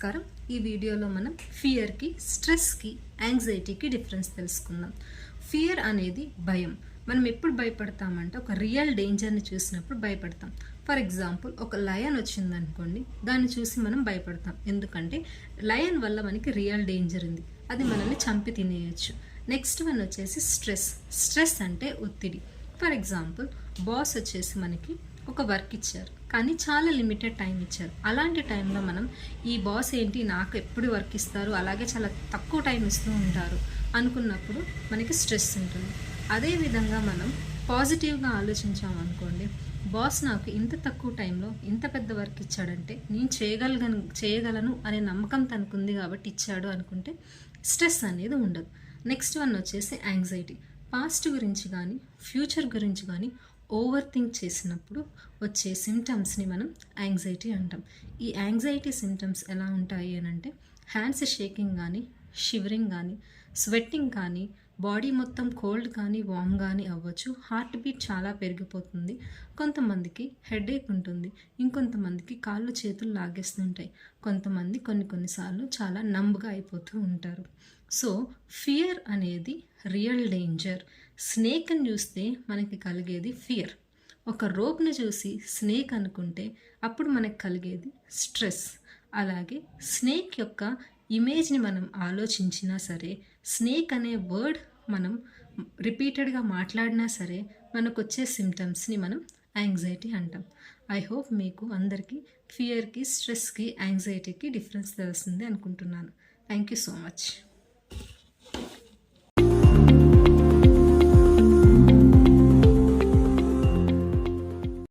నమస్కారం. ఈ వీడియోలో మనం ఫియర్కి, స్ట్రెస్కి, యాంగ్జైటీకి డిఫరెన్స్ తెలుసుకుందాం. ఫియర్ అనేది భయం. మనం ఎప్పుడు భయపడతామంటే ఒక రియల్ డేంజర్ని చూసినప్పుడు భయపడతాం. ఫర్ ఎగ్జాంపుల్, ఒక లయన్ వచ్చిందనుకోండి, దాన్ని చూసి మనం భయపడతాం. ఎందుకంటే లయన్ వల్ల మనకి రియల్ డేంజర్ ఉంది, అది మనల్ని చంపి తినేయచ్చు. నెక్స్ట్ వన్ వచ్చేసి స్ట్రెస్. స్ట్రెస్ అంటే ఒత్తిడి. ఫర్ ఎగ్జాంపుల్, బాస్ వచ్చేసి మనకి ఒక వర్క్ ఇచ్చారు, కానీ చాలా లిమిటెడ్ టైం ఇచ్చారు. అలాంటి టైంలో మనం ఈ బాస్ ఏంటి నాకు ఎప్పుడు వర్క్ ఇస్తారు, అలాగే చాలా తక్కువ టైం ఇస్తూ ఉంటారు అనుకున్నప్పుడు మనకి స్ట్రెస్ ఉంటుంది. అదేవిధంగా మనం పాజిటివ్గా ఆలోచించామనుకోండి, బాస్ నాకు ఇంత తక్కువ టైంలో ఇంత పెద్ద వర్క్ ఇచ్చాడంటే నేను చేయగలను అనే నమ్మకం తనకుంది కాబట్టి ఇచ్చాడు అనుకుంటే స్ట్రెస్ అనేది ఉండదు. నెక్స్ట్ వన్ వచ్చేసి యాంగ్జైటీ. పాస్ట్ గురించి కానీ ఫ్యూచర్ గురించి కానీ ఓవర్ థింక్ చేసినప్పుడు వచ్చే సిమ్టమ్స్ని మనం యాంగ్జైటీ అంటాం. ఈ యాంగ్జైటీ సిమ్టమ్స్ ఎలా ఉంటాయి అని అంటే హ్యాండ్స్ షేకింగ్ కానీ, షివరింగ్ కానీ, స్వెట్టింగ్ కానీ, బాడీ మొత్తం కోల్డ్ కానీ వామ్ కానీ అవ్వచ్చు. హార్ట్ బీట్ చాలా పెరిగిపోతుంది. కొంతమందికి హెడేక్ ఉంటుంది, ఇంకొంతమందికి కాళ్ళు చేతులు లాగేస్తుంటాయి. కొంతమంది కొన్నిసార్లు చాలా నంబ్గా అయిపోతూ ఉంటారు. సో ఫియర్ అనేది రియల్ డేంజర్. స్నేక్ని చూస్తే మనకి కలిగేది ఫియర్. ఒక రోప్ని చూసి స్నేక్ అనుకుంటే అప్పుడు మనకు కలిగేది స్ట్రెస్. అలాగే స్నేక్ యొక్క ఇమేజ్ని మనం ఆలోచించినా సరే, స్నేక్ అనే వర్డ్ మనం రిపీటెడ్గా మాట్లాడినా సరే మనకు వచ్చే సిమ్టమ్స్ని మనం యాంగ్జైటీ అంటాం. ఐ హోప్ మీకు అందరికీ ఫియర్కి, స్ట్రెస్కి, యాంగ్జైటీకి డిఫరెన్స్ తెలుస్తుంది అనుకుంటున్నాను. Thank you so much.